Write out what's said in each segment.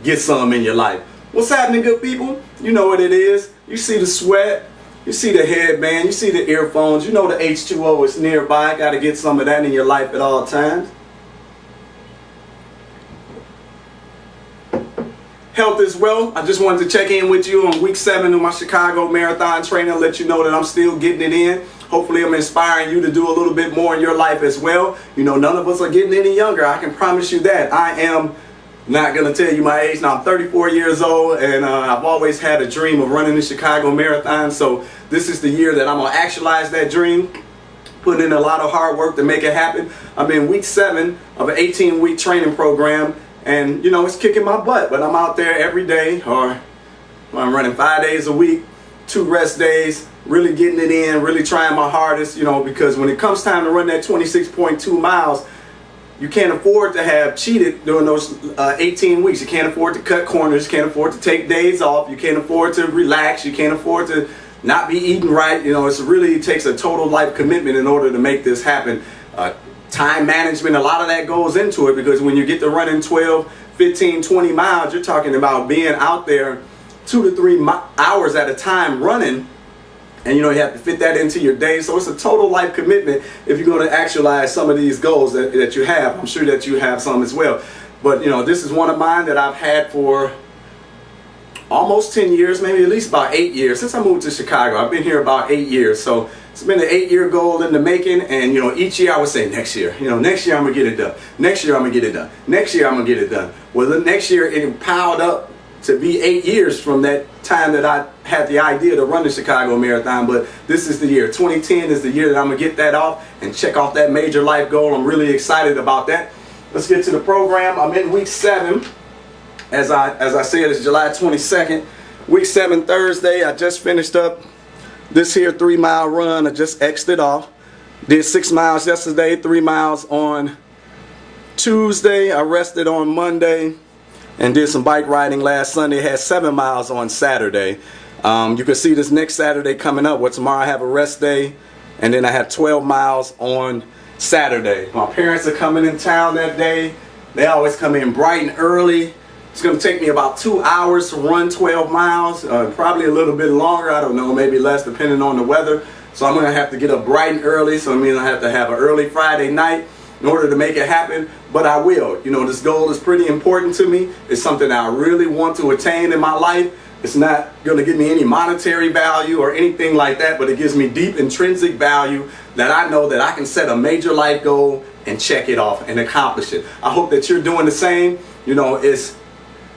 get some in your life. What's happening, good people? You know what it is. You see the sweat, you see the headband, you see the earphones, you know the H2O is nearby. Got to get some of that in your life at all times. Health is wealth. I just wanted to check in with you on week 7 of my Chicago Marathon training, let you know that I'm still getting it in. Hopefully I'm inspiring you to do a little bit more in your life as well. You know, none of us are getting any younger. I can promise you that. I am not going to tell you my age. Now I'm 34 years old, and I've always had a dream of running the Chicago Marathon. So this is the year that I'm going to actualize that dream. Putting in a lot of hard work to make it happen. I'm in week 7 of an 18-week training program. And, you know, it's kicking my butt, but I'm out there every day, or I'm running 5 days a week, 2 rest days, really getting it in, really trying my hardest, you know, because when it comes time to run that 26.2 miles, you can't afford to have cheated during those 18 weeks. You can't afford to cut corners, you can't afford to take days off, you can't afford to relax, you can't afford to not be eating right. You know, it really takes a total life commitment in order to make this happen. Time management, a lot of that goes into it, because when you get to running 12, 15, 20 miles, you're talking about being out there 2 to 3 hours at a time running, and you know you have to fit that into your day. So it's a total life commitment if you're going to actualize some of these goals that you have. I'm sure that you have some as well, but you know, this is one of mine that I've had for almost 10 years, maybe at least about 8 years since I moved to Chicago. I've been here about 8 years, so it's been an 8-year goal in the making. And you know, each year I would say, next year, you know, next year I'm gonna get it done. Next year I'm gonna get it done. Next year I'm gonna get it done. Well, the next year it piled up to be 8 years from that time that I had the idea to run the Chicago Marathon. But this is the year. 2010 is the year that I'm gonna get that off and check off that major life goal. I'm really excited about that. Let's get to the program. I'm in week 7. As I said, it's July 22nd. Week 7 Thursday. I just finished up this here 3-mile run. I just X'd it off. Did 6 miles yesterday, 3 miles on Tuesday. I rested on Monday and did some bike riding last Sunday. Had 7 miles on Saturday. You can see this next Saturday coming up, where tomorrow I have a rest day, and then I have 12 miles on Saturday. My parents are coming in town that day. They always come in bright and early. It's going to take me about 2 hours to run 12 miles, probably a little bit longer, I don't know, maybe less depending on the weather. So I'm going to have to get up bright and early, so I mean I have to have an early Friday night in order to make it happen, but I will. You know, this goal is pretty important to me. It's something I really want to attain in my life. It's not going to give me any monetary value or anything like that, but it gives me deep intrinsic value that I know that I can set a major life goal and check it off and accomplish it. I hope that you're doing the same. You know, it's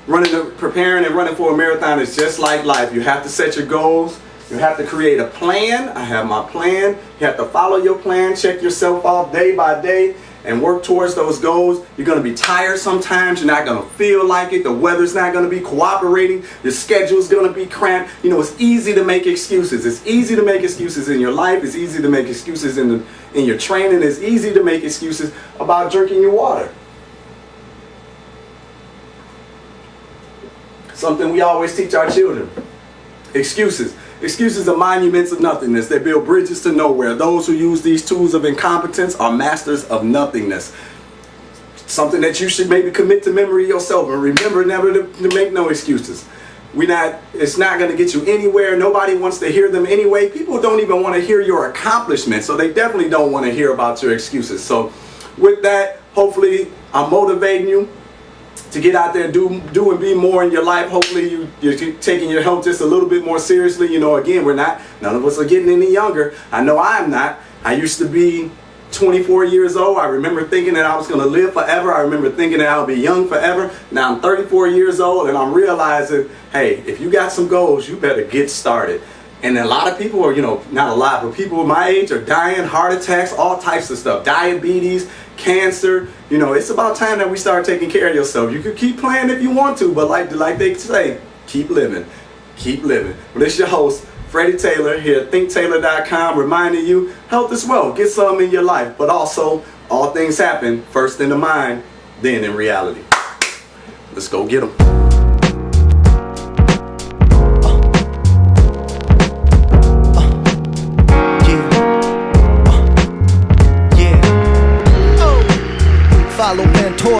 preparing and running for a marathon is just like life. You have to set your goals. You have to create a plan. I have my plan. You have to follow your plan, check yourself off day by day, and work towards those goals. You're going to be tired sometimes. You're not going to feel like it. The weather's not going to be cooperating. Your schedule's going to be cramped. You know, it's easy to make excuses. It's easy to make excuses in your life. It's easy to make excuses in your training. It's easy to make excuses about drinking your water. Something we always teach our children. Excuses. Excuses are monuments of nothingness. They build bridges to nowhere. Those who use these tools of incompetence are masters of nothingness. Something that you should maybe commit to memory yourself, and remember never to make no excuses. It's not going to get you anywhere. Nobody wants to hear them anyway. People don't even want to hear your accomplishments, so they definitely don't want to hear about your excuses. So with that, hopefully I'm motivating you to get out there, do and be more in your life. Hopefully you're taking your health just a little bit more seriously. You know, again, none of us are getting any younger. I know I'm not. I used to be 24 years old. I remember thinking that I was going to live forever. I remember thinking that I'll be young forever. Now I'm 34 years old, and I'm realizing, hey, if you got some goals, you better get started. And a lot of people are, you know, not a lot, but people my age are dying, heart attacks, all types of stuff, diabetes, cancer. You know, it's about time that we start taking care of yourself. You can keep playing if you want to, but like they say, keep living. Keep living. Well, this is your host, Freddie Taylor, here at ThinkTaylor.com, reminding you, health is wealth. Get some in your life, but also, all things happen first in the mind, then in reality. Let's go get them.